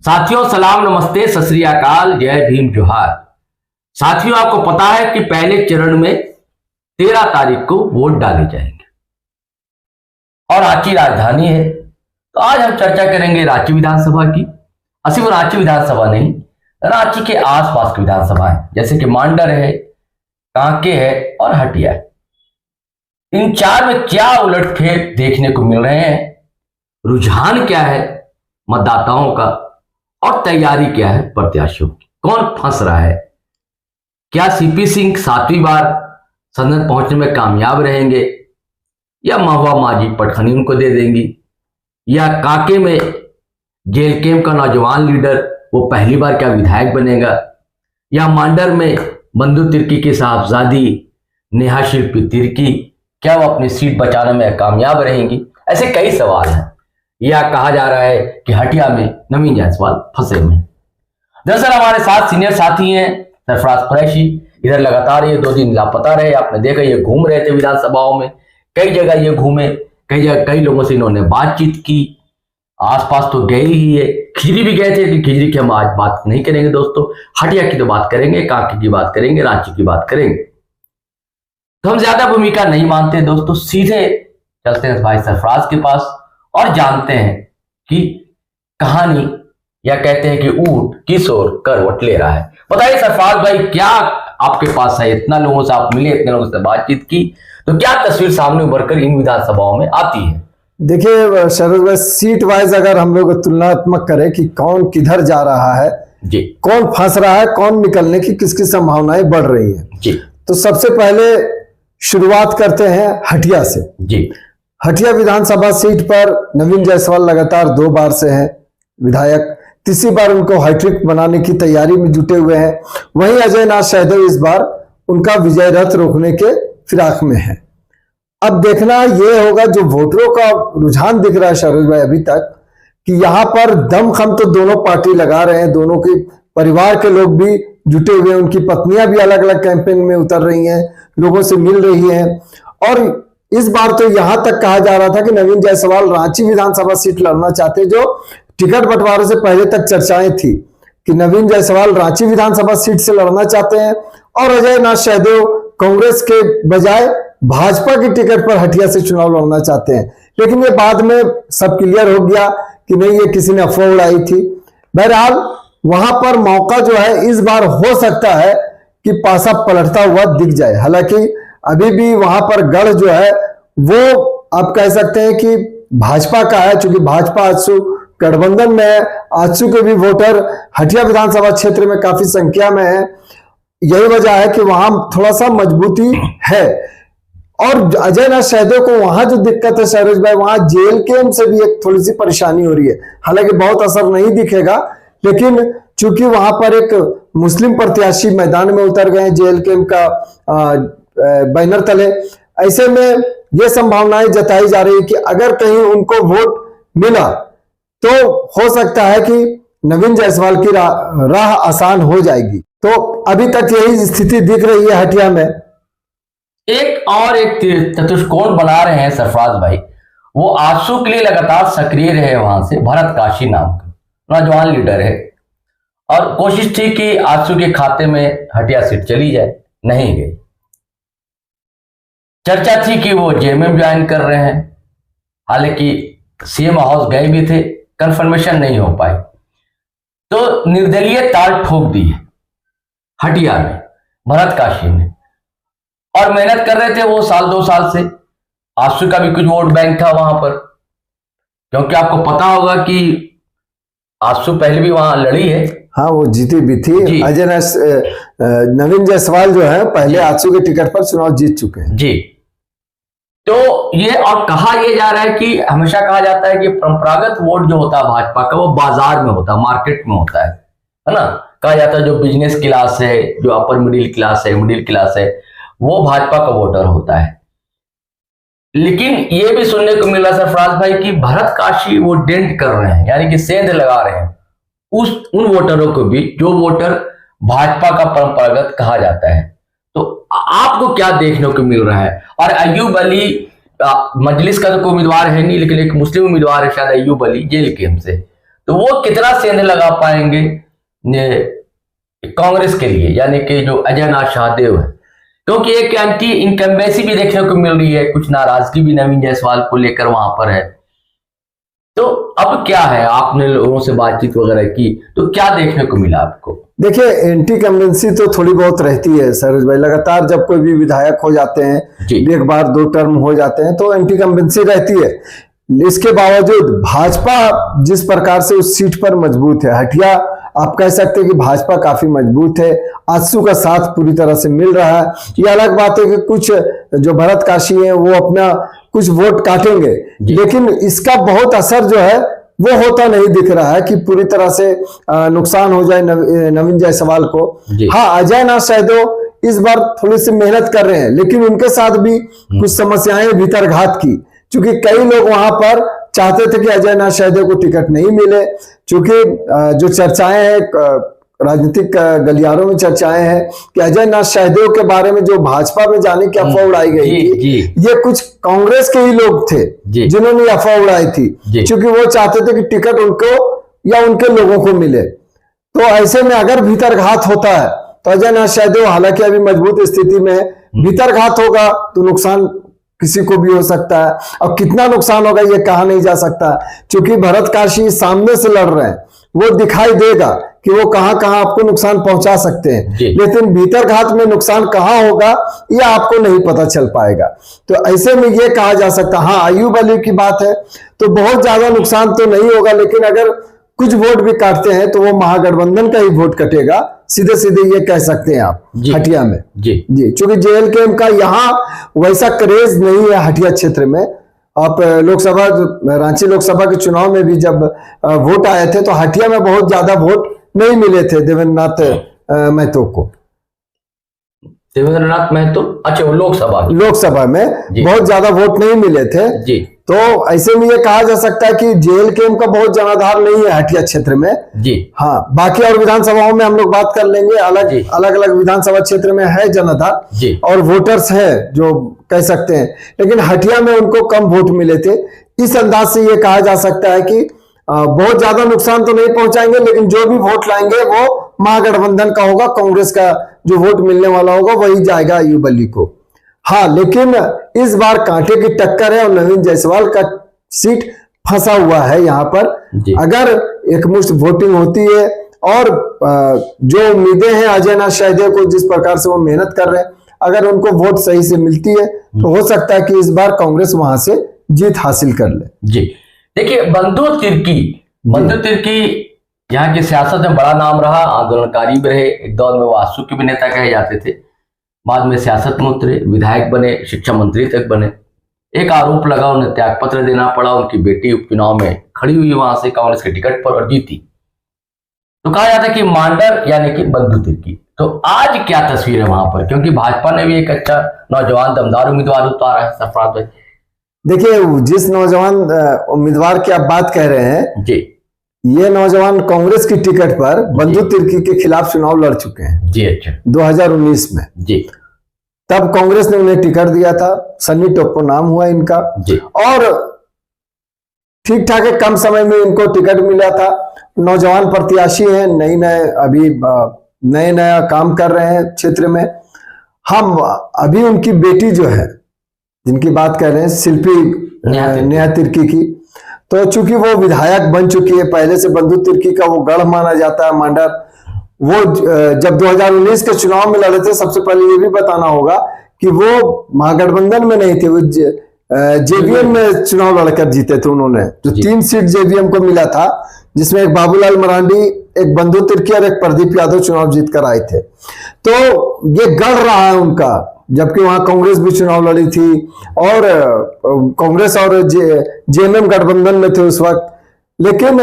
साथियों सलाम नमस्ते सत श्री अकाल जय भीम जोहार। साथियों आपको पता है कि पहले चरण में 13 तारीख को वोट डाले जाएंगे और रांची राजधानी है। तो आज हम चर्चा करेंगे रांची विधानसभा की। सिर्फ रांची विधानसभा नहीं, रांची के आसपास की विधानसभा है, जैसे कि मांडर है, कांके है और हटिया है। इन चार में क्या उलटफेर देखने को मिल रहे हैं, रुझान क्या है मतदाताओं का और तैयारी क्या है प्रत्याशियों की, कौन फंस रहा है, क्या सीपी सिंह 7वीं बार सदन पहुंचने में कामयाब रहेंगे या महुआ माजी पटखनी उनको दे देंगी, या कांके में जेल कैंप का नौजवान लीडर वो पहली बार क्या विधायक बनेगा, या मांडर में बंधु तिर्की की साहबजादी नेहा शिल्पी तिर्की क्या वो अपनी सीट बचाने में कामयाब रहेंगी। ऐसे कई सवाल हैं। यह कहा जा रहा है कि हटिया में नवीन जायसवाल फंसे हुए हैं। दरअसल हमारे साथ सीनियर साथी हैं सरफराज कुरैशी, इधर लगातार ये 2 दिन लापता रहे। आपने देखा ये घूम रहे थे विधानसभाओं में, कई जगह ये घूमे, कई जगह कई लोगों से इन्होंने बातचीत की, आसपास तो गए ही है, खिजरी भी गए थे। लेकिन खिजरी की हम आज बात नहीं करेंगे दोस्तों, हटिया की तो बात करेंगे, कांके की बात करेंगे, रांची की बात करेंगे। तो हम ज्यादा भूमिका नहीं मानते दोस्तों, सीधे चलते हैं भाई सरफराज के पास और जानते हैं कि कहानी या कहते हैं कि ऊंट किस ओर करवट ले रहा है। बताइए सरफराज भाई, क्या आपके पास है, इतना लोगों से आप मिले, इतने लोगों से बातचीत की, तो क्या तस्वीर सामने उभर कर इन विधानसभाओं में आती है? देखिए शरद भाई, सीट वाइज अगर हम लोग तुलनात्मक करें कि कौन किधर जा रहा है जी, कौन फंस रहा है, कौन निकलने की किसकी संभावनाएं बढ़ रही हैं जी, तो सबसे पहले शुरुआत करते हैं हटिया से। जी, हटिया विधानसभा सीट पर नवीन जायसवाल लगातार 2 बार से हैं विधायक, तीसरी बार उनको हैट्रिक बनाने की तैयारी में जुटे हुए हैं। वहीं अजय नाथ सहदेव इस बार उनका विजय रथ रोकने के फिराक में है। अब देखना यह होगा, जो वोटरों का रुझान दिख रहा है शरद भाई अभी तक, कि यहाँ पर दमखम तो दोनों पार्टी लगा रहे हैं, दोनों के परिवार के लोग भी जुटे हुए हैं, उनकी पत्नियां भी अलग अलग कैंपेन में उतर रही हैं, लोगों से मिल रही हैं। और इस बार तो यहां तक कहा जा रहा था कि नवीन जायसवाल रांची विधानसभा सीट लड़ना चाहते, जो टिकट बंटवारे से पहले तक चर्चाएं थी कि नवीन जायसवाल रांची विधानसभा सीट से लड़ना चाहते हैं और अजय नाथ सहदेव कांग्रेस के बजाय भाजपा की टिकट पर हटिया से चुनाव लड़ना चाहते हैं। लेकिन ये बाद में सब क्लियर हो गया कि नहीं, ये किसी ने अफवाह उड़ाई थी। बहरहाल वहां पर मौका जो है इस बार हो सकता है कि पासा पलटता हुआ दिख जाए। हालांकि अभी भी वहां पर गढ़ जो है वो आप कह सकते हैं कि भाजपा का है, चूंकि भाजपा आजसू गठबंधन में है। आजसू के भी वोटर हटिया विधानसभा क्षेत्र में काफी संख्या में है, यही वजह है कि वहां थोड़ा सा मजबूती है। और अजय नाथ सहदेव को वहां जो दिक्कत है शैलेश भाई, वहां जेल कैंप से भी एक थोड़ी सी परेशानी हो रही है। हालांकि बहुत असर नहीं दिखेगा, लेकिन चूंकि वहां पर एक मुस्लिम प्रत्याशी मैदान में उतर गए जेल कैंप का बैनर तले, ऐसे में यह संभावनाएं जताई जा रही है कि अगर कहीं उनको वोट मिला तो हो सकता है कि नवीन जायसवाल की राह आसान हो जाएगी। तो अभी तक यही स्थिति दिख रही है हटिया में। एक चतुष्कोण बना रहे हैं सरफराज भाई, वो आजसू के लिए लगातार सक्रिय रहे, वहां से भरत काशी नाम का नौजवान लीडर है, और कोशिश थी कि आजसू के खाते में हटिया सीट चली जाए, नहीं गई। चर्चा थी कि वो जेएमएम ज्वाइन कर रहे हैं, हालांकि सीएम हाउस गए भी थे, कंफर्मेशन नहीं हो पाई, तो निर्दलीय ताल ठोक दी है हटिया में भरत काशी ने, और मेहनत कर रहे थे वो 2 साल से। आजसू का भी कुछ वोट बैंक था वहां पर, क्योंकि आपको पता होगा कि आजसू पहले भी वहां लड़ी है। हाँ, वो जीती भी थी। अजय नवीन जायसवाल जो है पहले आजसू के टिकट पर चुनाव जीत चुके हैं जी। तो ये और कहा यह जा रहा है कि हमेशा कहा जाता है कि परंपरागत वोट जो होता है भाजपा का, वो बाजार में होता है, मार्केट में होता है ना। कहा जाता है जो बिजनेस क्लास है, जो अपर मिडिल क्लास है, वो भाजपा का वोटर होता है। लेकिन ये भी सुनने को मिला सरफराज भाई कि भरत काशी वो डेंट कर रहे हैं, यानी कि सेंध लगा रहे हैं उन वोटरों को भी जो वोटर भाजपा का परंपरागत कहा जाता है। तो आपको क्या देखने को मिल रहा है? और अय्यूब अली मजलिस का तो कोई उम्मीदवार है नहीं, लेकिन एक मुस्लिम उम्मीदवार है शायद अय्यूब अली जेल कैंप से, तो वो कितना सेंध लगा पाएंगे कांग्रेस के लिए, यानी कि जो अजय नाथ शाहदेव है, क्योंकि एक एंटी इनकम्बेंसी भी देखने को मिल रही है, कुछ नाराजगी भी नवीन जायसवाल को लेकर वहां पर है। तो अब क्या है, आपने लोगों से बातचीत वगैरह की तो क्या देखने को मिला आपको? देखिए, एंटी कम्बेंसी तो थोड़ी बहुत रहती है सरोज भाई। लगातार जब कोई भी विधायक हो जाते हैं, एक बार 2 टर्म हो जाते हैं, तो एंटी कम्बेंसी रहती है। इसके बावजूद भाजपा जिस प्रकार से उस सीट पर मजबूत है, हटिया आप कह सकते हैं कि भाजपा काफी मजबूत है, आजसू का साथ पूरी तरह से मिल रहा है। ये अलग बात है कि कुछ जो भरत काशी है वो अपना कुछ वोट काटेंगे, लेकिन इसका बहुत असर जो है वो होता नहीं दिख रहा है कि पूरी तरह से नुकसान हो जाए नवीन जायसवाल को। हाँ, अजय नाथ शाहदेव इस बार थोड़ी सी मेहनत कर रहे हैं, लेकिन उनके साथ भी कुछ समस्याएं भीतरघात की, क्योंकि कई लोग वहां पर चाहते थे कि अजय नाथ शाहदेव को टिकट नहीं मिले, क्योंकि जो चर्चाएं हैं राजनीतिक गलियारों में चर्चाएं हैं कि अजय नाथ शाहदेव के बारे में जो भाजपा में जाने की अफवाह उड़ाई गई थी, ये कुछ कांग्रेस के ही लोग थे जिन्होंने अफवाह उड़ाई थी, क्योंकि वो चाहते थे कि टिकट उनको या उनके लोगों को मिले। तो ऐसे में अगर भीतरघात होता है तो अजय नाथ शाहदेव हालांकि अभी मजबूत स्थिति में है, भीतरघात होगा तो नुकसान किसी को भी हो सकता है। अब कितना नुकसान होगा ये कहा नहीं जा सकता, क्योंकि भरत काशी सामने से लड़ रहे हैं, वो दिखाई देगा कि वो कहां कहां आपको नुकसान पहुंचा सकते हैं, लेकिन भीतरघात में नुकसान कहां होगा ये आपको नहीं पता चल पाएगा। तो ऐसे में ये कहा जा सकता, हाँ अयूब अली की बात है तो बहुत ज्यादा नुकसान तो नहीं होगा, लेकिन अगर कुछ वोट भी काटते हैं तो वो महागठबंधन का ही वोट कटेगा, सीधे सीधे ये कह सकते हैं आप हटिया में। जी, क्योंकि JLK का यहाँ वैसा क्रेज नहीं है हटिया क्षेत्र में। आप लोकसभा रांची लोकसभा के चुनाव में भी जब वोट आए थे तो हटिया में बहुत ज्यादा वोट नहीं मिले थे देवेंद्रनाथ महतो को। देवेंद्रनाथ महतो, अच्छा वो लोकसभा में बहुत ज्यादा वोट नहीं मिले थे जी। तो ऐसे में ये कहा जा सकता है कि JLK का बहुत जनाधार नहीं है हटिया क्षेत्र में जी। हाँ, बाकी और विधानसभाओं में हम लोग बात कर लेंगे, अलग अलग विधानसभा क्षेत्र में है जनाधार और वोटर्स है जो कह सकते हैं, लेकिन हटिया में उनको कम वोट मिले थे। इस अंदाज से ये कहा जा सकता है कि बहुत ज्यादा नुकसान तो नहीं पहुंचाएंगे, लेकिन जो भी वोट लाएंगे वो महागठबंधन का होगा, कांग्रेस का जो वोट मिलने वाला होगा वही जाएगा अयूब अली को। हाँ, लेकिन इस बार कांटे की टक्कर है और नवीन जायसवाल का सीट फंसा हुआ है यहाँ पर। अगर एकमुश्त वोटिंग होती है और जो उम्मीदें हैं अजय नाथ शाहदेव को, जिस प्रकार से वो मेहनत कर रहे हैं, अगर उनको वोट सही से मिलती है तो हो सकता है कि इस बार कांग्रेस वहां से जीत हासिल कर ले जी। देखिए, बंधु तिर्की यहाँ की सियासत में बड़ा नाम रहा, आंदोलनकारी भी रहे, एक दौर में वो आंसू के भी नेता कहे जाते थे, बाद में सियासत में उतरे, विधायक बने, शिक्षा मंत्री तक बने। एक आरोप लगा, उन्हें त्यागपत्र देना पड़ा, उनकी बेटी उपचुनाव में खड़ी हुई वहां से कांग्रेस के टिकट पर और जीती। तो कहा जाता है कि मांडर यानी कि बंधु तिर्की। तो आज क्या तस्वीर है वहां पर, क्योंकि भाजपा ने भी एक अच्छा नौजवान दमदार उम्मीदवार उतारा है सरफराज भाई। देखिए, जिस नौजवान उम्मीदवार की आप बात कह रहे हैं जी, ये नौजवान कांग्रेस की टिकट पर बंधु तिर्की के खिलाफ चुनाव लड़ चुके हैं जी। अच्छा, 2019 में जी। तब कांग्रेस ने उन्हें टिकट दिया था, सन्नी टोप्पो नाम हुआ इनका जी। और ठीक ठाक है, कम समय में इनको टिकट मिला था। नौजवान प्रत्याशी हैं, अभी नया काम कर रहे हैं क्षेत्र में। हम अभी उनकी बेटी जो है, जिनकी बात कर रहे हैं, शिल्पी नेहा तिर्की की, तो चूंकि वो विधायक बन चुकी है, पहले से बंधु तिर्की का वो गढ़ माना जाता है मांडर। वो जब 2019 के चुनाव में लड़े थे, सबसे पहले ये भी बताना होगा कि वो महागठबंधन में नहीं थे, वो JVM में चुनाव लड़कर जीते थे उन्होंने। जो 3 सीट JVM को मिला था, जिसमें एक बाबूलाल मरांडी, एक बंधु तिर्की और एक प्रदीप यादव चुनाव जीत कर आए थे। तो ये गढ़ रहा है उनका, जबकि वहां कांग्रेस भी चुनाव लड़ी थी और कांग्रेस और JMM गठबंधन में थे उस वक्त। लेकिन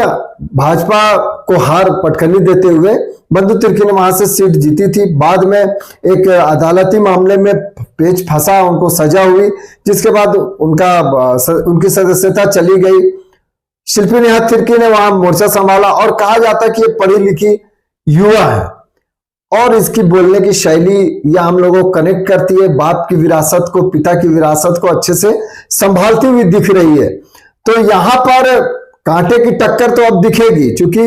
भाजपा को हार पटखनी देते हुए बंधु तिर्की ने वहां से सीट जीती थी। बाद में एक अदालती मामले में पेच फंसा, उनको सजा हुई, जिसके बाद उनकी सदस्यता चली गई। शिल्पी नेहा तिर्की ने वहां मोर्चा संभाला और कहा जाता कि ये पढ़ी लिखी युवा है और इसकी बोलने की शैली या हम लोगों को कनेक्ट करती है, बाप की विरासत को, पिता की विरासत को अच्छे से संभालती हुई दिख रही है। तो यहाँ पर कांटे की टक्कर तो अब दिखेगी, क्योंकि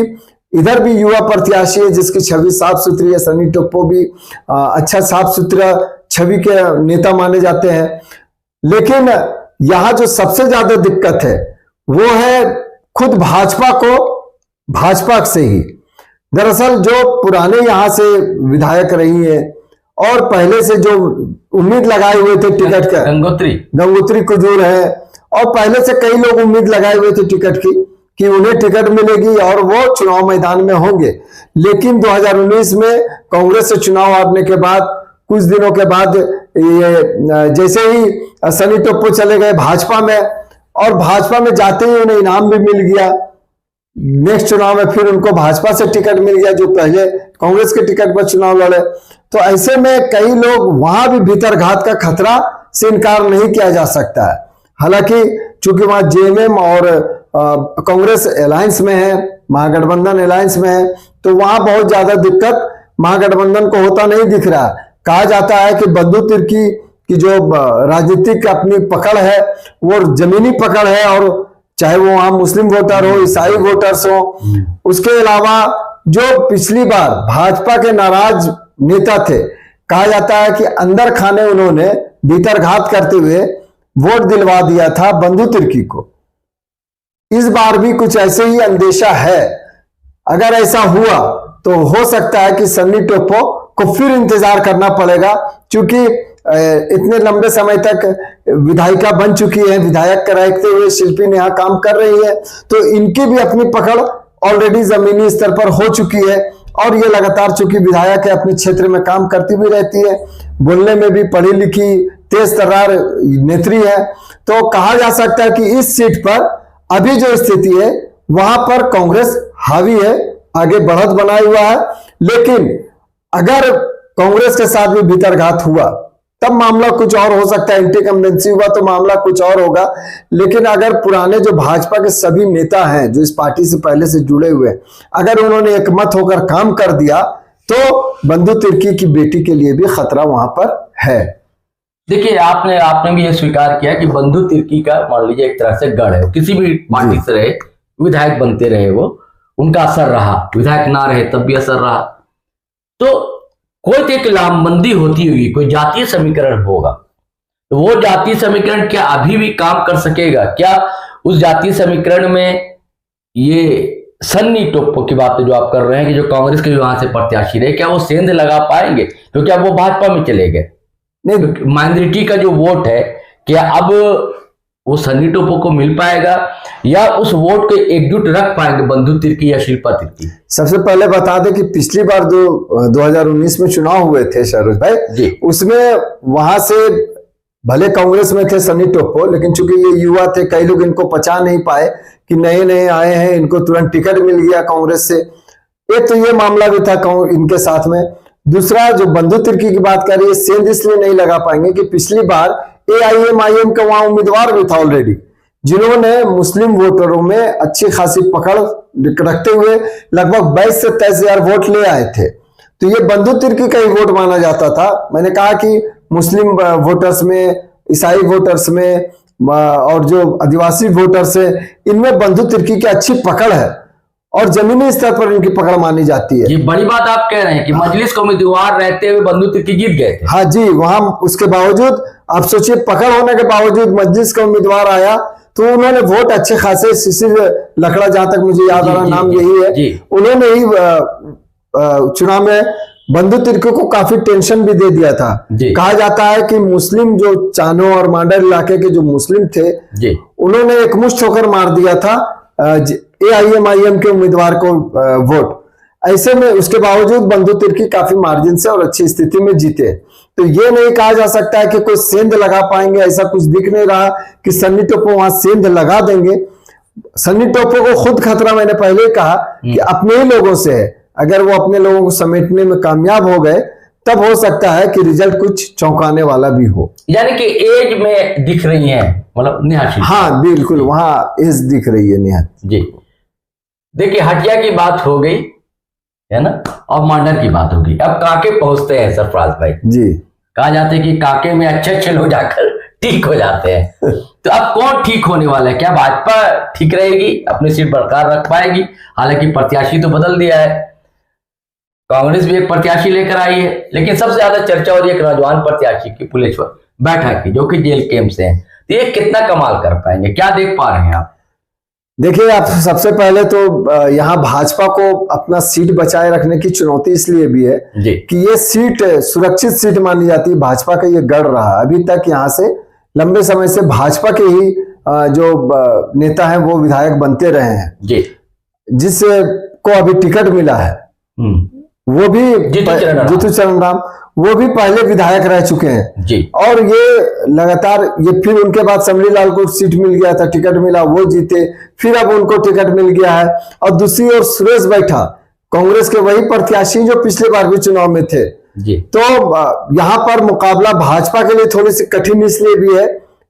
इधर भी युवा प्रत्याशी है जिसकी छवि साफ सुथरी है। सनी टोप्पो भी अच्छा साफ सुथरा छवि के नेता माने जाते हैं। लेकिन यहां जो सबसे ज्यादा दिक्कत है वो है खुद भाजपा से ही। दरअसल जो पुराने यहां से विधायक रही है और पहले से जो उम्मीद लगाए हुए थे टिकट का, गंगोत्री कुजूर है, और पहले से कई लोग उम्मीद लगाए हुए थे टिकट की कि उन्हें टिकट मिलेगी और वो चुनाव मैदान में होंगे। लेकिन 2019 में कांग्रेस से चुनाव हारने के बाद कुछ दिनों के बाद ये जैसे ही सनी टोप्पो चले गए भाजपा में, और भाजपा में जाते ही उन्हें इनाम भी मिल गया। नेक्स्ट चुनाव में फिर उनको भाजपा से टिकट मिल गया जो पहले कांग्रेस के टिकट पर चुनाव लड़े। तो ऐसे में कई लोग वहां भी भीतरघात का खतरा से इनकार नहीं किया जा सकता है। हालांकि चूंकि वहां जेएमएम और कांग्रेस अलायंस में है, महागठबंधन अलायंस में है, तो वहां बहुत ज्यादा दिक्कत महागठबंधन को होता नहीं दिख रहा। कहा जाता है कि बंधु तिर्की की जो राजनीतिक अपनी पकड़ है वो जमीनी पकड़ है, और चाहे वो वहां मुस्लिम वोटर हो, ईसाई वोटर्स हो, उसके अलावा जो पिछली बार भाजपा के नाराज नेता थे, कहा जाता है कि अंदर खाने उन्होंने भीतरघात करते हुए वोट दिलवा दिया था बंधु तिर्की को। इस बार भी कुछ ऐसे ही अंदेशा है। अगर ऐसा हुआ तो हो सकता है कि सन्नी टोप्पो को फिर इंतजार करना पड़ेगा, क्योंकि इतने लंबे समय तक विधायिका बन चुकी है, विधायक रहते हुए शिल्पी नेहा काम कर रही है, तो इनकी भी अपनी पकड़ ऑलरेडी जमीनी स्तर पर हो चुकी है। और ये लगातार चूंकि विधायक है अपने क्षेत्र में काम करती भी रहती है, बोलने में भी पढ़ी लिखी तेज तर्रार नेत्री है, तो कहा जा सकता है कि इस सीट पर अभी जो स्थिति है वहां पर कांग्रेस हावी है, आगे बढ़त बनाए हुआ है। लेकिन अगर कांग्रेस के साथ भी भीतरघात हुआ तब मामला कुछ और हो सकता है, इंटिकम्बेंसी हुआ तो मामला कुछ और होगा। लेकिन अगर पुराने जो भाजपा के सभी नेता हैं जो इस पार्टी से पहले से जुड़े हुए, अगर उन्होंने एकमत होकर काम कर दिया तो बंधु तिर्की की बेटी के लिए भी खतरा वहां पर है। देखिए, आपने भी ये स्वीकार किया कि बंधु तिर्की का मान लीजिए एक तरह से गढ़ है, किसी भी पार्टी से रहे, विधायक बनते रहे, वो उनका असर रहा, विधायक ना रहे तब भी असर रहा। तो कोई एक लामबंदी होती होगी, कोई जातीय समीकरण होगा, तो वो जातीय समीकरण क्या अभी भी काम कर सकेगा? क्या उस जातीय समीकरण में ये सन्नी टोप्पो की बात जो आप कर रहे हैं कि जो कांग्रेस के वहां से प्रत्याशी रहे, क्या वो सेंध लगा पाएंगे? तो क्या वो भाजपा में चले गए? नहीं, माइनॉरिटी का जो वोट है क्या अब वो सन्नी टोप्पो को मिल पाएगा, या उस वोट को एकजुट रख पाएंगे बंधु तिर्की या शिल्पा तिर्की? सबसे पहले बता दें कि पिछली बार जो 2019 में चुनाव हुए थे सरोज भाई, उसमें वहां से भले कांग्रेस में थे सन्नी टोप्पो, लेकिन चूंकि ये युवा थे, कई लोग इनको पचा नहीं पाए कि नए नए आए हैं, इनको तुरंत टिकट मिल गया कांग्रेस से। एक तो ये मामला भी था इनके साथ में। दूसरा, जो बंधु तिर्की की बात कर रही है, सेंध इसलिए नहीं लगा पाएंगे कि पिछली बार AIM-IM का वहां उम्मीदवार भी था ऑलरेडी, जिन्होंने मुस्लिम वोटरों में अच्छी खासी पकड़ रखते हुए लगभग 22 से 23 हजार वोट ले आए थे। तो ये बंधु तिर्की का ही वोट माना जाता था। मैंने कहा कि मुस्लिम वोटर्स में, ईसाई वोटर्स में और जो आदिवासी वोटर्स है, इनमें बंधु तिर्की की अच्छी पकड़ है और जमीनी स्तर पर इनकी पकड़ मानी जाती है। ये बड़ी बात आप कह रहे हैं कि मजलिस का उम्मीदवार रहते हुए बंधु तिर्की जीत गए थे। हाँ जी, वहां उसके बावजूद आप सोचिए, पकड़ होने के बावजूद मजलिस का उम्मीदवार आया तो उन्होंने वोट अच्छे खासे, शिशिर लकड़ा, जहां तक मुझे याद आ रहा नाम यही है, उन्होंने ही चुनाव में बंधु तिर्की को काफी टेंशन भी दे दिया था। कहा जाता है कि मुस्लिम जो चानो और मांडर इलाके के जो मुस्लिम थे, उन्होंने एकमुश्त होकर मार दिया था AIM-IM के उम्मीदवार को वोट। ऐसे में उसके बावजूद बंधु तिर्की काफी मार्जिन से और अच्छी स्थिति में जीते। तो ये नहीं कहा जा सकता है कि कोई सेंध लगा पाएंगे, ऐसा कुछ दिख नहीं रहा कि सन्नी टोप्पो वहां सेंध लगा देंगे। सन्नी टोप्पो को खुद खतरा, मैंने पहले ही कहा कि अपने ही लोगों से है। अगर वो अपने लोगों को समेटने में कामयाब हो गए तब हो सकता है कि रिजल्ट कुछ चौंकाने वाला भी हो। यानी कि एज में दिख रही है, मतलब नेहा शिल्पा। हाँ बिल्कुल, वहां एज दिख रही है नेहा जी। देखिए, हटिया की बात हो गई है ना, और मांडर की बात होगी। अब काके पहुंचते हैं सरफराज भाई जी। कहा जाता है कि काके में अच्छे अच्छे लोग जाकर ठीक हो जाते हैं। तो अब कौन ठीक होने वाला है? क्या भाजपा ठीक रहेगी, अपनी सीट बरकरार रख पाएगी? हालांकि प्रत्याशी तो बदल दिया है, कांग्रेस भी एक प्रत्याशी लेकर आई है, लेकिन सबसे ज्यादा चर्चा हो रही है एक नौजवान प्रत्याशी की, फुलेश्वर बैठा की, जो कि जेल कैंप से हैं। तो ये कितना कमाल कर पाएंगे, क्या देख पा रहे हैं आप? देखिए, आप सबसे पहले तो यहाँ भाजपा को अपना सीट बचाए रखने की चुनौती इसलिए भी है जी। कि ये सीट सुरक्षित सीट मानी जाती है, भाजपा का ये गढ़ रहा। अभी तक यहाँ से लंबे समय से भाजपा के ही जो नेता हैं वो विधायक बनते रहे हैं जी। जिससे को अभी टिकट मिला है वो भी जीतू चरण राम, वो भी पहले विधायक रह चुके हैं जी। और ये लगातार ये फिर उनके बाद समरी लाल को सीट मिल गया था, टिकट मिला, वो जीते, फिर अब उनको टिकट मिल गया है। और दूसरी ओर सुरेश बैठा, कांग्रेस के वही प्रत्याशी जो पिछले बार भी चुनाव में थे जी। तो यहाँ पर मुकाबला भाजपा के लिए थोड़ी सी कठिन इसलिए भी है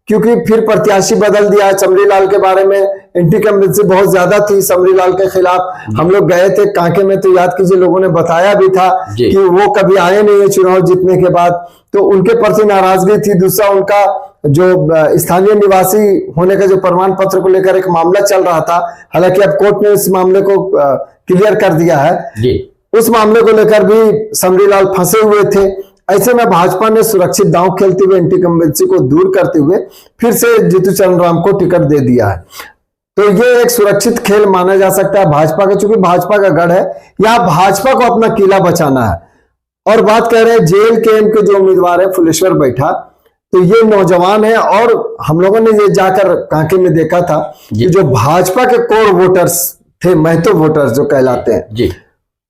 क्योंकि फिर प्रत्याशी बदल दिया। समरी लाल के बारे में एंटी-कम्बेंसी बहुत ज्यादा थी समरी लाल के खिलाफ, हम लोग गए थे कांके में, तो याद कीजिए लोगों ने बताया भी था कि वो कभी आए नहीं है चुनाव जीतने के बाद, तो उनके प्रति नाराजगी थी। दूसरा, उनका जो स्थानीय निवासी होने का जो प्रमाण पत्र को लेकर एक मामला चल रहा था, हालांकि अब कोर्ट ने इस मामले को क्लियर कर दिया है जी। उस मामले को लेकर भी समरी लाल फंसे हुए थे। ऐसे में भाजपा ने सुरक्षित दांव खेलते हुए एंटी-कम्बेंसी को दूर करते हुए फिर से जीतू चरण राम को टिकट दे दिया है। तो ये एक सुरक्षित खेल माना जा सकता है भाजपा का, चूंकि भाजपा का गढ़ है, यहाँ भाजपा को अपना किला बचाना है। और बात कह रहे हैं जेल कैंप के जो उम्मीदवार है फुलेश्वर बैठा, तो ये नौजवान है और हम लोगों ने ये जाकर कांके में देखा था कि जो भाजपा के कोर वोटर्स थे, महतो वोटर्स जो कहलाते हैं जी,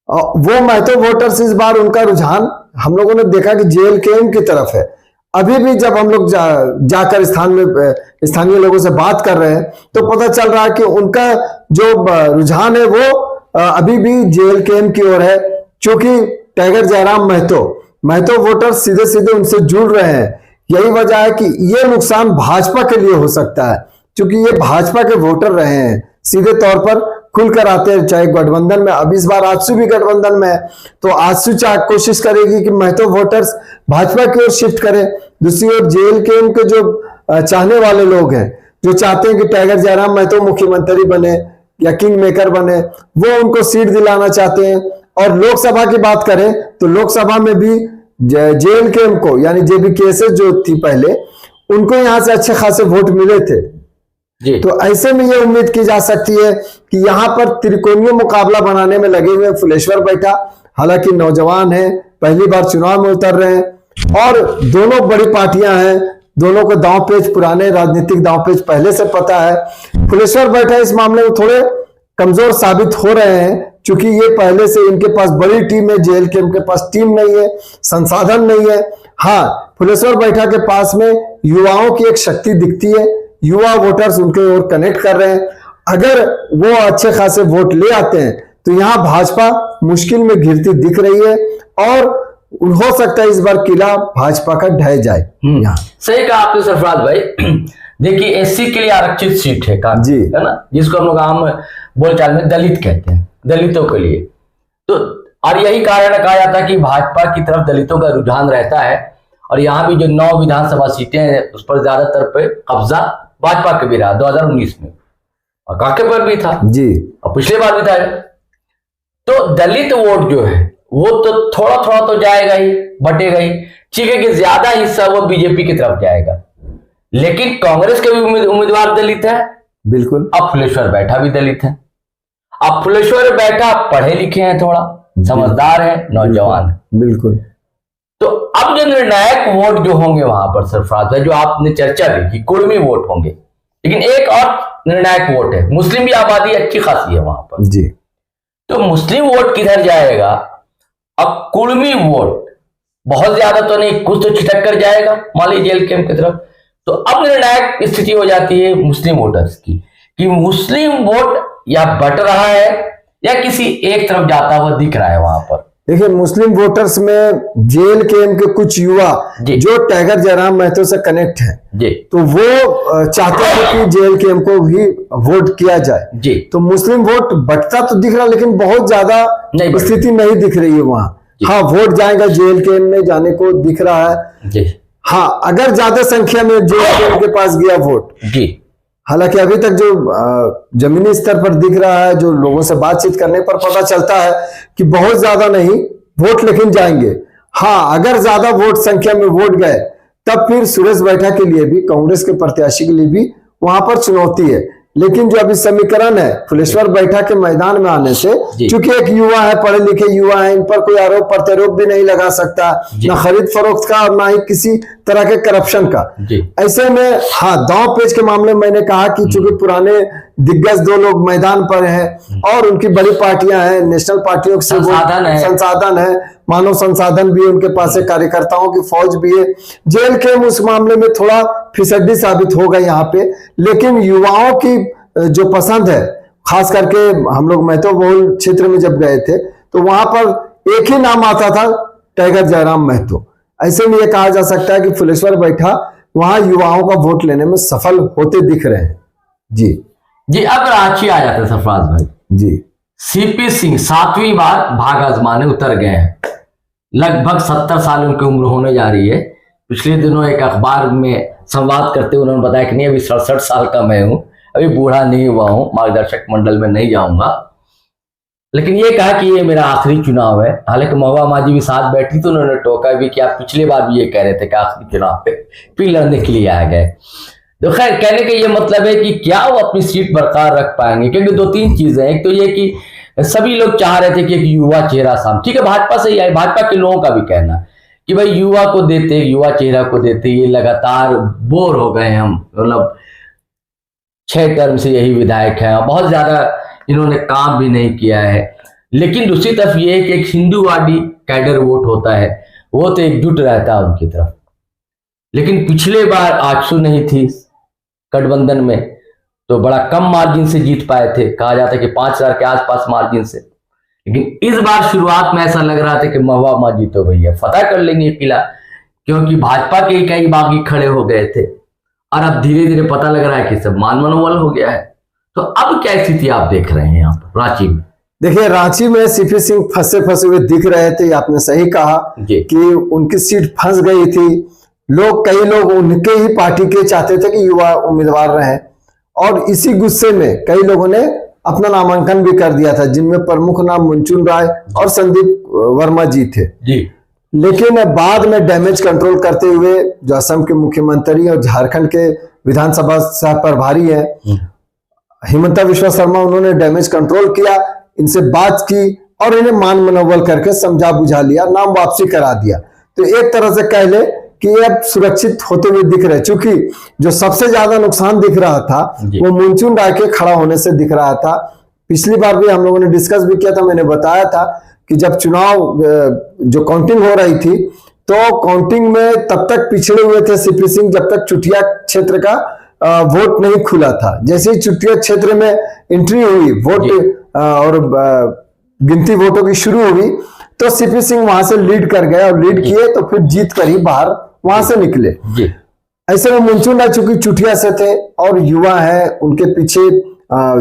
वो महतो वोटर्स इस बार उनका रुझान हम लोगों ने देखा कि जेल कैंप की तरफ है। अभी भी जब हम लोग जाकर स्थानीय लोगों से बात कर रहे हैं तो पता चल रहा है कि उनका जो रुझान है वो अभी भी जेल कैंप की ओर है, क्योंकि टाइगर जयराम महतो वोटर्स सीधे सीधे उनसे जुड़ रहे हैं। यही वजह है कि ये नुकसान भाजपा के लिए हो सकता है, क्योंकि ये भाजपा के वोटर रहे हैं, सीधे तौर पर खुलकर आते हैं, चाहे गठबंधन में, अब इस बार आजसू भी गठबंधन में है, तो आजसू कोशिश करेगी कि महतो वोटर्स भाजपा की ओर शिफ्ट करें। दूसरी ओर जेल कैंप के जो चाहने वाले लोग हैं, जो चाहते हैं कि टाइगर जयराम महतो मुख्यमंत्री बने या किंग मेकर बने, वो उनको सीट दिलाना चाहते हैं। और लोकसभा की बात करें तो लोकसभा में भी जेल कैंप को, यानी जेबी केसेस जो थी पहले, उनको यहां से अच्छे खासे वोट मिले थे जी। तो ऐसे में ये उम्मीद की जा सकती है कि यहाँ पर त्रिकोणीय मुकाबला बनाने में लगे हुए फुलेश्वर बैठा, हालांकि नौजवान है, पहली बार चुनाव में उतर रहे हैं और दोनों बड़ी पार्टियां हैं, दोनों को दांव पेच, पुराने राजनीतिक दांव पेच पहले से पता है। फुलेश्वर बैठा इस मामले में थोड़े कमजोर साबित हो रहे हैं, क्योंकि ये पहले से इनके पास बड़ी टीम है, जेल कैंप के पास टीम नहीं है, संसाधन नहीं है। हाँ, फुलेश्वर बैठा के पास में युवाओं की एक शक्ति दिखती है, युवा वोटर्स उनके ओर कनेक्ट कर रहे हैं। अगर वो अच्छे खासे वोट ले आते हैं तो यहाँ भाजपा मुश्किल में घिरती दिख रही है और हो सकता है इस बार किला भाजपा का ढह जाए। यहाँ सही कहा आपने सरफराज भाई। देखिए, एससी के लिए आरक्षित सीट है जी, है ना, जिसको हम लोग आम बोलचाल में दलित कहते हैं, दलितों के लिए। तो और यही कारण कहा जाता है कि भाजपा की तरफ दलितों का रुझान रहता है, और यहाँ भी जो 9 विधानसभा सीटें हैं उस पर ज्यादातर पे कब्जा भाजपा के भी रहा 2019 में, और कांके पर भी था जी, और पिछले बार भी था। तो दलित वोट जो है वो तो थोड़ा थोड़ा तो जाएगा ही, बटेगा ही, ठीक है, कि ज्यादा हिस्सा वो बीजेपी की तरफ जाएगा। लेकिन कांग्रेस के भी उम्मीदवार दलित है, बिल्कुल। अब फुलेश्वर बैठा भी दलित है। अब फुलेश्वर बैठा पढ़े लिखे हैं, थोड़ा समझदार है, नौजवान है, बिल्कुल। तो अब जो निर्णायक वोट जो होंगे वहां पर सरफराज है, जो आपने चर्चा की कि कुर्मी वोट होंगे, लेकिन एक और निर्णायक वोट है, मुस्लिम भी आबादी अच्छी खासी है वहां पर जी। तो मुस्लिम वोट किधर जाएगा? अब कुर्मी वोट बहुत ज्यादा तो नहीं, कुछ तो छिटक कर जाएगा मान लीजिए जेल कैंप की तरफ। तो अब निर्णायक स्थिति हो जाती है मुस्लिम वोटर्स की, कि मुस्लिम वोट या बट रहा है या किसी एक तरफ जाता हुआ दिख रहा है वहां पर। देखिए, मुस्लिम वोटर्स में जेल कैंप के कुछ युवा जो टाइगर जयराम महतो से कनेक्ट है जी, तो वो चाहते हैं कि जेल कैंप को भी वोट किया जाए जी। तो मुस्लिम वोट बटता तो दिख रहा, लेकिन बहुत ज्यादा स्थिति नहीं दिख रही है वहां। हाँ, वोट जाएगा जेल कैंप में जाने को दिख रहा है। जी। हाँ, अगर ज्यादा संख्या में जो उनके पास गया वोट जी, हालांकि अभी तक जो जमीनी स्तर पर दिख रहा है, जो लोगों से बातचीत करने पर पता चलता है कि बहुत ज्यादा नहीं वोट लेकिन जाएंगे। हाँ, अगर ज्यादा वोट संख्या में वोट गए तब फिर सुरेश बैठा के लिए भी, कांग्रेस के प्रत्याशी के लिए भी वहां पर चुनौती है। लेकिन जो अभी समीकरण है फुलेश्वर बैठा के मैदान में आने से, क्योंकि एक युवा है, पढ़े लिखे युवा है, इन पर कोई आरोप प्रत्यारोप भी नहीं लगा सकता, ना खरीद फरोख्त का और ना ही किसी तरह के करप्शन का। ऐसे में हाँ, दांव पेच के मामले में मैंने कहा कि चूंकि पुराने दिग्गज दो लोग मैदान पर हैं और उनकी बड़ी पार्टियां हैं, नेशनल पार्टियों से संसाधन है, मानव संसाधन भी उनके पास है, कार्यकर्ताओं की फौज भी है। जेल के उस मामले में थोड़ा फिसड्डी साबित होगा यहाँ पे, लेकिन युवाओं की जो पसंद है, खास करके हम लोग महतो बहुल क्षेत्र में जब गए थे तो वहां पर एक ही नाम आता था, टाइगर जयराम महतो। ऐसे में यह कहा जा सकता है कि फुलेश्वर बैठा वहां युवाओं का वोट लेने में सफल होते दिख रहे हैं। जी जी, अब रांची आ जाते सरफराज भाई जी। सीपी सिंह 7वीं बार भाग आजमाने उतर गए हैं। लगभग 70 साल उनकी उम्र होने जा रही है। पिछले दिनों एक अखबार में संवाद करते हुए उन्होंने बताया कि नहीं, अभी 67 साल का मैं हूं, अभी बूढ़ा नहीं हुआ हूं, मार्गदर्शक मंडल में नहीं जाऊंगा। लेकिन ये कहा कि ये मेरा आखिरी चुनाव है। हालांकि महुआ मांझी भी साथ बैठी तो उन्होंने टोका भी कि आप पिछले बार भी ये कह रहे थे कि आखिरी चुनाव पे फिर लड़ने के लिए आ गए। तो खैर, कहने का ये मतलब है कि क्या वो अपनी सीट बरकरार रख पाएंगे, क्योंकि 2-3 चीजें हैं। एक तो ये कि सभी लोग चाह रहे थे कि एक युवा चेहरा सामने, ठीक है, भाजपा से ही आए, भाजपा के लोगों का भी कहना कि भाई युवा को देते, युवा चेहरा को देते, ये लगातार बोर हो गए हम, मतलब 6 टर्म से यही विधायक हैं, बहुत ज्यादा इन्होंने काम भी नहीं किया है। लेकिन दूसरी तरफ ये है कि एक हिंदूवादी कैडर वोट होता है, वो तो एकजुट रहता है उनकी तरफ। लेकिन पिछले बार 800 नहीं थी गठबंधन में, तो बड़ा कम मार्जिन से जीत पाए थे, कहा जाता है कि 5000 के आसपास मार्जिन से। लेकिन इस बार शुरुआत में ऐसा लग रहा था कि महुआ मांझी तो भैया फतह कर लेंगे किला, क्योंकि भाजपा के कई बागी खड़े हो गए थे। और अब धीरे धीरे पता लग रहा है कि सब मान मनोबल हो गया है। तो अब क्या स्थिति आप देख रहे हैं यहाँ पर रांची में? देखिए, रांची में सीपी सिंह फंसे हुए दिख रहे थे। आपने सही कहा कि उनकी सीट फंस गई थी। कई लोग उनके ही पार्टी के चाहते थे कि युवा उम्मीदवार रहे, और इसी गुस्से में कई लोगों ने अपना नामांकन भी कर दिया था, जिनमें प्रमुख नाम मुंचुन राय और संदीप वर्मा जी थे जी। लेकिन बाद में डैमेज कंट्रोल करते हुए जो असम के मुख्यमंत्री और झारखंड के विधानसभा सह प्रभारी है हिमंता विश्वा शर्मा, उन्होंने डैमेज कंट्रोल किया, इनसे बात की और इन्हें मान मनोबल करके समझा बुझा लिया, नाम वापसी करा दिया। तो एक तरह से कह ले कि अब सुरक्षित होते हुए दिख रहे, क्योंकि जो सबसे ज्यादा नुकसान दिख रहा था वो मुंचुन राय के खड़ा होने से दिख रहा था। पिछली बार भी हम लोगों ने डिस्कस भी किया था, मैंने बताया था कि जब चुनाव जो काउंटिंग हो रही थी तो काउंटिंग में तब तक पिछड़े हुए थे सीपी सिंह जब तक चुटिया क्षेत्र का वोट नहीं खुला था। जैसे ही चुटिया क्षेत्र में एंट्री हुई, वोट और गिनती वोटों की शुरू हुई, तो सीपी सिंह वहां से लीड कर गए और लीड किए तो फिर जीत कर ही बाहर वहां से निकले। ऐसे में मुंचुन राय चूंकि चुटिया से थे और युवा है, उनके पीछे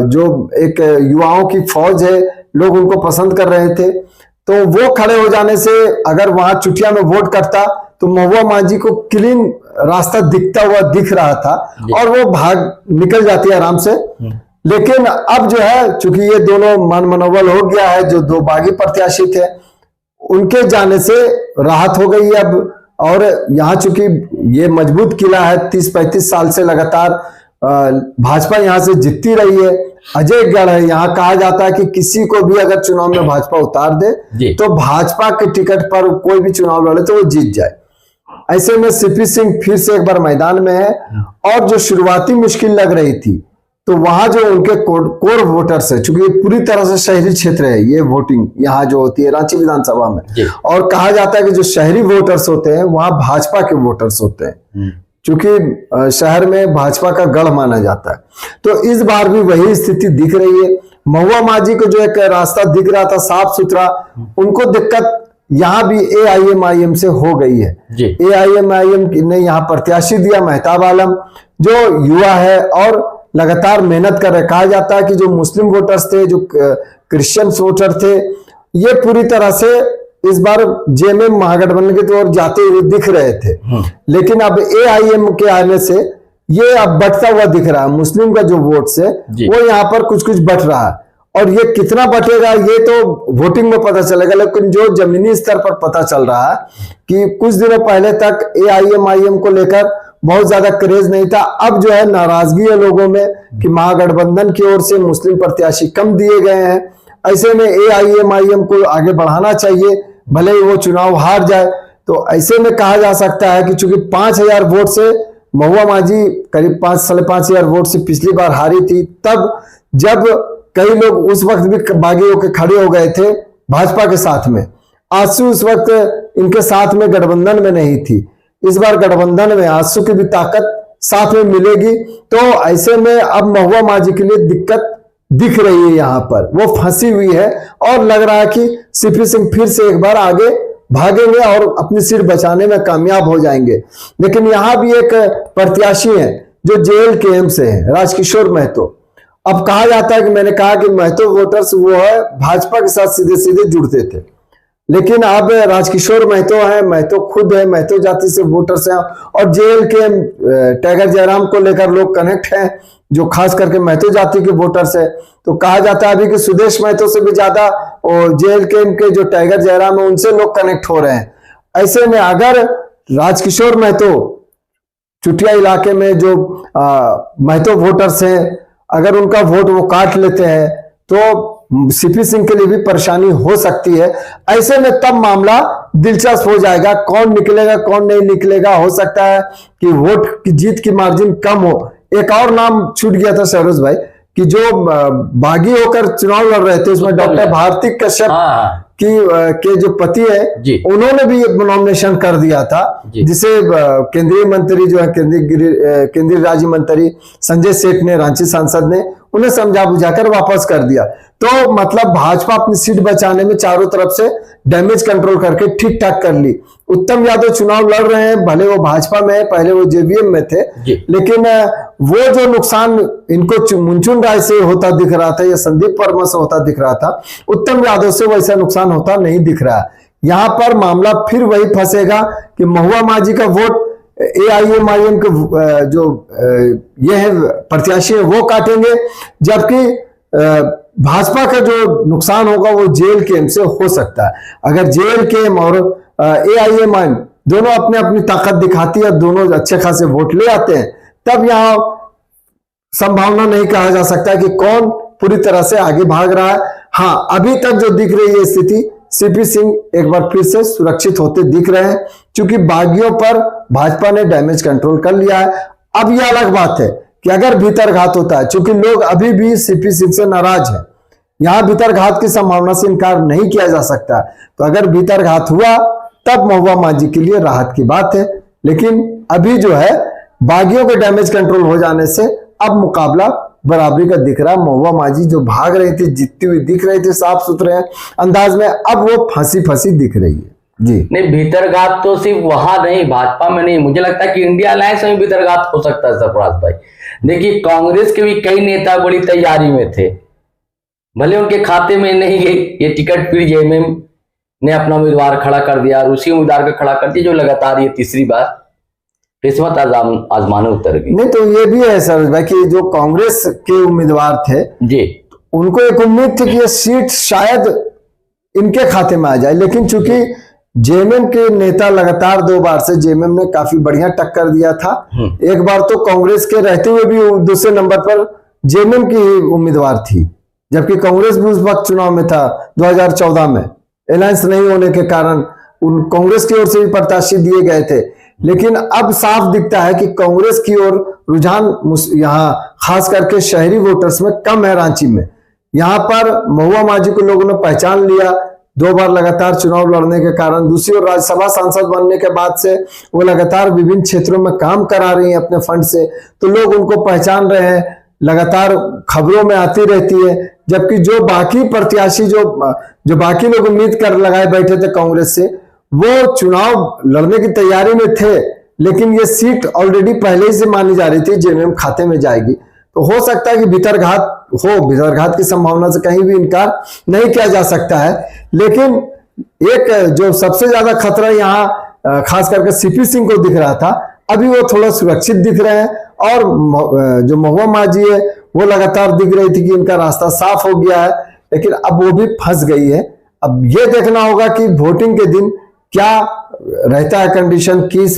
जो एक युवाओं की फौज है, लोग उनको पसंद कर रहे थे, तो वो खड़े हो जाने से अगर वहां चुटिया में वोट करता तो महुआ मांझी को क्लीन रास्ता दिखता हुआ दिख रहा था और वो भाग निकल जाती है आराम से। लेकिन अब जो है, चूंकि ये दोनों मन मनोबल हो गया है, जो 2 बागी प्रत्याशी थे उनके जाने से राहत हो गई है अब। और यहाँ चूंकि ये मजबूत किला है, 30-35 साल से लगातार भाजपा यहाँ से जीतती रही है, अजय गढ़ है। यहाँ कहा जाता है कि किसी को भी अगर चुनाव में भाजपा उतार दे तो भाजपा के टिकट पर कोई भी चुनाव लड़े तो वो जीत जाए। ऐसे में सीपी सिंह फिर से एक बार मैदान में है और जो शुरुआती मुश्किल लग रही थी, तो वहां जो उनके कोर वोटर्स है, चूंकि ये पूरी तरह से शहरी क्षेत्र है, ये वोटिंग यहाँ जो होती है रांची विधानसभा में, और कहा जाता है कि जो शहरी वोटर्स होते हैं वहां भाजपा के वोटर्स होते हैं, क्योंकि शहर में भाजपा का गढ़ माना जाता है। तो इस बार भी वही स्थिति दिख रही है। महुआ मांझी को जो एक रास्ता दिख रहा था साफ सुथरा, उनको दिक्कत यहाँ भी AIMIM से हो गई है। AIMIM ने यहाँ प्रत्याशी दिया मेहताब आलम, जो युवा है और लगातार मेहनत कर रहे। कहा जाता है कि जो मुस्लिम वोटर्स थे, जो क्रिश्चियन वोटर थे, ये पूरी तरह से इस बार जेएमएम महागठबंधन की ओर जाते हुए दिख रहे थे, लेकिन अब एआईएम के आने से ये अब बढ़ता हुआ दिख रहा है। मुस्लिम का जो वोट से वो यहाँ पर कुछ कुछ बढ़ रहा है, और ये कितना बढ़ेगा ये तो वोटिंग में पता चलेगा, लेकिन जो जमीनी स्तर पर पता चल रहा है कि कुछ दिनों पहले तक एआईएम को लेकर बहुत ज्यादा क्रेज नहीं था। अब जो है नाराजगी है लोगों में कि महागठबंधन की ओर से मुस्लिम प्रत्याशी कम दिए गए हैं। ऐसे में एआईएम को आगे बढ़ाना चाहिए, भले ही वो चुनाव हार जाए। तो ऐसे में कहा जा सकता है कि चूंकि 5,000 वोट से महुआ माझी करीब 5-5,500 वोट से पिछली बार हारी थी, तब जब कई लोग उस वक्त भी बागी होकर खड़े हो गए थे भाजपा के साथ में। आजसू उस वक्त इनके साथ में गठबंधन में नहीं थी। इस बार गठबंधन में आजसू की भी ताकत साथ में मिलेगी, तो ऐसे में अब महुआ माझी के लिए दिक्कत दिख रही है। यहाँ पर वो फंसी हुई है और लग रहा है कि सीपी सिंह फिर से एक बार आगे भागेंगे और अपनी सीट बचाने में कामयाब हो जाएंगे। लेकिन यहां भी एक प्रत्याशी है जो जेएलकेएम से है, राजकिशोर महतो। अब कहा जाता है कि मैंने कहा कि महतो वोटर्स वो है भाजपा के साथ सीधे सीधे जुड़ते थे, लेकिन अब राजकिशोर महतो है, महतो खुद है, महतो जाति से वोटर्स हैं, और जेएलकेएम टाइगर जयराम को लेकर लोग कनेक्ट हैं जो खास करके महतो जाति के वोटर्स है। तो कहा जाता है अभी कि सुदेश महतो से भी ज्यादा और जेएलकेएम के जो टाइगर जयराम है उनसे लोग कनेक्ट हो रहे हैं। ऐसे में अगर राजकिशोर महतो चुटिया इलाके में जो महतो वोटर्स हैं, अगर उनका वोट वो काट लेते हैं तो सीपी सिंह के लिए भी परेशानी हो सकती है। ऐसे में तब मामला दिलचस्प हो जाएगा, कौन निकलेगा कौन नहीं निकलेगा। हो सकता है कि वोट की जीत की मार्जिन कम हो। एक और नाम छूट गया था सरोज भाई कि जो बागी होकर चुनाव लड़ रहे थे, उसमें डॉक्टर भारती कश्यप के जो पति है उन्होंने भी नॉमिनेशन कर दिया था, जिसे केंद्रीय मंत्री जो है केंद्रीय राज्य मंत्री संजय सेठ ने, रांची सांसद ने उन्हें समझा बुझाकर वापस कर दिया। तो मतलब भाजपा अपनी सीट बचाने में चारों तरफ से डैमेज कंट्रोल करके ठीक ठाक कर ली। उत्तम यादव चुनाव लड़ रहे हैं, भले वो भाजपा में है, पहले वो जेवीएम में थे, लेकिन वो जो नुकसान इनको मुंचुन राय से होता दिख रहा था या संदीप वर्मा से होता दिख रहा था, उत्तम यादव से वैसा नुकसान होता नहीं दिख रहा। यहां पर मामला फिर वही फंसेगा कि महुआ माझी का वोट एआईएम के जो ये है प्रत्याशी है वो काटेंगे, जबकि भाजपा का जो नुकसान होगा वो जेएलकेएम से हो सकता है। अगर जेएलकेएम और एआईएम दोनों अपने अपनी ताकत दिखाती है, दोनों अच्छे खासे वोट ले आते हैं, तब यहां संभावना नहीं कहा जा सकता कि कौन पूरी तरह से आगे भाग रहा है। हाँ, अभी तक जो दिख रही है स्थिति, सीपी सिंह एक बार फिर से सुरक्षित होते दिख रहे हैं, क्योंकि बागियों पर भाजपा ने डैमेज कंट्रोल कर लिया है। अब यह अलग बात है कि अगर भीतरघात होता है, क्योंकि लोग अभी भी सीपी सिंह से नाराज हैं, यहां भीतरघात की संभावना से इनकार नहीं किया जा सकता। तो अगर भीतरघात हुआ तब महुआ माझी के लिए राहत की बात है, लेकिन अभी जो है बागियों के डैमेज कंट्रोल हो जाने से अब मुकाबला बराबरी का दिख रहा है। महुआ माझी जो भाग रही थी, जीतती हुई दिख रही थी साफ सुथरे अंदाज में, अब वो फंसी दिख रही है। जी नहीं, भीतरघात तो सिर्फ वहां नहीं, भाजपा में नहीं, मुझे लगता है कि इंडिया अलायंस में भीतरघात हो सकता है सरफराज भाई। देखिए, कांग्रेस के भी कई नेता बड़ी तैयारी में थे, भले उनके खाते में नहीं गई ये टिकट, फिर जेएमएम ने अपना उम्मीदवार खड़ा कर दिया और उसी उम्मीदवार को खड़ा कर दिया जो लगातार ये तीसरी बार किस्मत आजमाने उतर गई। नहीं, तो ये भी है सर भाई कि जो कांग्रेस के उम्मीदवार थे जी, उनको एक उम्मीद थी कि ये सीट शायद इनके खाते में आ जाए, लेकिन चूंकि जेएमएम के नेता लगातार 2 बार से जेएमएम ने काफी बढ़िया टक्कर दिया था। एक बार तो कांग्रेस के रहते हुए भी दूसरे नंबर पर जेएमएम की उम्मीदवार थी, जबकि कांग्रेस भी उस वक्त चुनाव में था 2014 में। अलायंस नहीं होने के कारण उन कांग्रेस की ओर से भी प्रत्याशी दिए गए थे, लेकिन अब साफ दिखता है कि कांग्रेस की ओर रुझान यहाँ खास करके शहरी वोटर्स में कम है। रांची में यहाँ पर महुआ माझी को लोगों ने पहचान लिया, 2 बार लगातार चुनाव लड़ने के कारण। दूसरी ओर राज्यसभा सांसद बनने के बाद से वो लगातार विभिन्न क्षेत्रों में काम करा रही है अपने फंड से, तो लोग उनको पहचान रहे हैं, लगातार खबरों में आती रहती है। जबकि जो बाकी प्रत्याशी जो बाकी लोग उम्मीद कर लगाए बैठे थे कांग्रेस से, वो चुनाव लड़ने की तैयारी में थे, लेकिन ये सीट ऑलरेडी पहले ही से मानी जा रही थी जेएमएम खाते में जाएगी। तो हो सकता है कि भीतरघात की संभावना से कहीं भी इनकार नहीं किया जा सकता है। लेकिन एक जो सबसे ज्यादा खतरा यहाँ खास करके सीपी सिंह को दिख रहा था, अभी वो थोड़ा सुरक्षित दिख रहे हैं। और जो महुआ मांझी है वो लगातार दिख रही थी कि इनका रास्ता साफ हो गया है, लेकिन अब वो भी फंस गई है। अब ये देखना होगा कि वोटिंग के दिन क्या रहता है कंडीशन, किस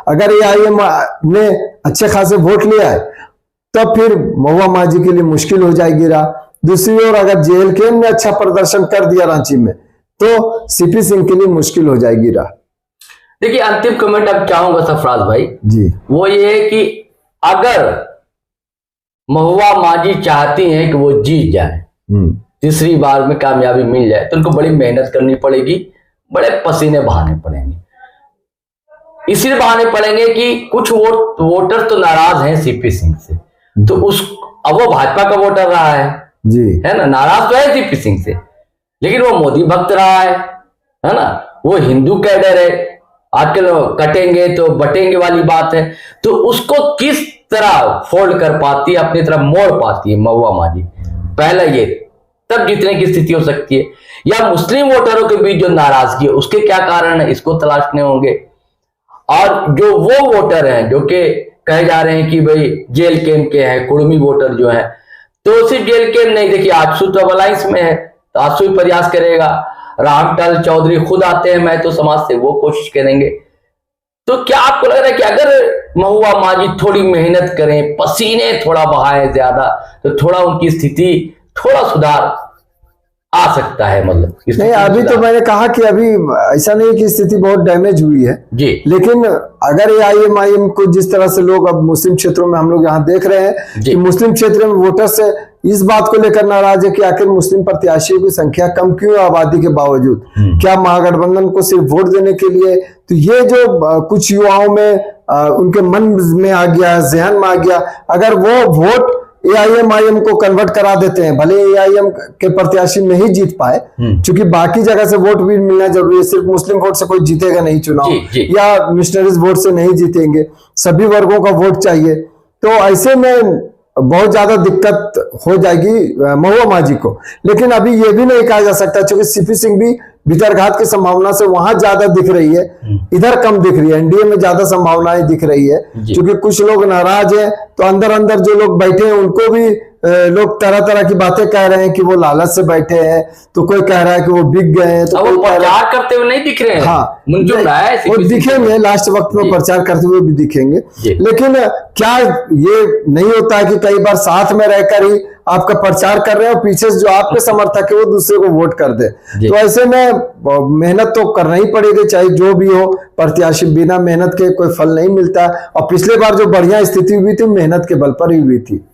अगर AIM ने अच्छे खासे वोट लिया है तब फिर महुआ मांझी के लिए मुश्किल हो जाएगी राह। दूसरी ओर अगर JLKM ने अच्छा प्रदर्शन कर दिया रांची में तो सीपी सिंह के लिए मुश्किल हो जाएगी राह। देखिए, अंतिम कमेंट अब चाहूंगा सरफराज भाई जी, वो ये है कि अगर महुआ मांझी चाहती हैं कि वो जीत जाए, तीसरी बार में कामयाबी मिल जाए, तो उनको बड़ी मेहनत करनी पड़ेगी, बड़े पसीने बहाने पड़ेंगे। इसलिए बहाने पड़ेंगे कि कुछ वोटर तो नाराज हैं सीपी सिंह से, तो अब वो भाजपा का वोटर रहा है जी, है ना, नाराज तो है सीपी सिंह से, लेकिन वो मोदी भक्त रहा है ना, वो हिंदू कैडर है, आजकल कटेंगे तो बटेंगे वाली बात है, तो उसको किस तरह फोल्ड कर पाती है, अपनी तरफ मोड़ पाती है महुआ मांझी, पहला ये, तब जीतने की स्थिति हो सकती है। या मुस्लिम वोटरों के बीच जो नाराजगी है उसके क्या कारण है, इसको तलाशने होंगे। और जो वो वोटर हैं जो कि कहे जा रहे हैं कि भाई JLKM के हैं, कुर्मी वोटर जो हैं, तो सिर्फ JLKM नहीं, देखिए आजसू तो अलायंस में है, तो आजसू भी प्रयास करेगा, रामटल चौधरी खुद आते हैं, मैं तो समाज से वो कोशिश करेंगे। तो क्या आपको लग रहा है कि अगर महुआ मांझी थोड़ी मेहनत करें, पसीने थोड़ा बहाए ज्यादा, तो थोड़ा उनकी स्थिति थोड़ा सुधार आ सकता है? मतलब नहीं, अभी तो मैंने कहा कि अभी ऐसा नहीं कि स्थिति बहुत डैमेज हुई है जी, लेकिन अगर AIM को जिस तरह से लोग अब मुस्लिम क्षेत्रों में हम लोग यहाँ देख रहे हैं कि मुस्लिम क्षेत्र में वोटर्स इस बात को लेकर नाराज है कि आखिर मुस्लिम प्रत्याशियों की संख्या कम क्यों है आबादी के बावजूद, क्या महागठबंधन को सिर्फ वोट देने के लिए? तो ये जो कुछ युवाओं में उनके मन में आ गया, जहन में आ गया, अगर वो वोट AIM को कन्वर्ट करा देते हैं, भले AIM के प्रत्याशी नहीं जीत पाए, क्योंकि बाकी जगह से वोट भी मिलना जरूरी है, सिर्फ मुस्लिम वोट से कोई जीतेगा नहीं चुनाव, या मिशनरीज वोट से नहीं जीतेंगे, सभी वर्गों का वोट चाहिए। तो ऐसे में बहुत ज्यादा दिक्कत हो जाएगी महुआ मांझी को। लेकिन अभी ये भी नहीं कहा जा सकता, क्योंकि सीपी सिंह भी भीतरघात की संभावना से वहां ज्यादा दिख रही है, इधर कम दिख रही है। NDA में ज्यादा संभावनाएं दिख रही है, क्योंकि कुछ लोग नाराज हैं, तो अंदर अंदर जो लोग बैठे हैं उनको भी लोग तरह तरह की बातें कह रहे हैं कि वो लालच से बैठे हैं, तो कोई कह रहा है कि वो बिक गए हैं, तो वो प्रचार करते हुए नहीं दिख रहे हैं। हाँ, वो दिखेंगे लास्ट वक्त में, प्रचार करते हुए भी दिखेंगे। लेकिन क्या ये नहीं होता है कि कई बार साथ में रहकर ही आपका प्रचार कर रहे हैं और पीछे से जो आपके समर्थक है वो दूसरे को वोट कर दे? तो ऐसे में मेहनत तो करना ही पड़ेगी, चाहे जो भी हो। प्रत्याशी बिना मेहनत के कोई फल नहीं मिलता, और पिछले बार जो बढ़िया स्थिति हुई थी मेहनत के बल पर ही हुई थी।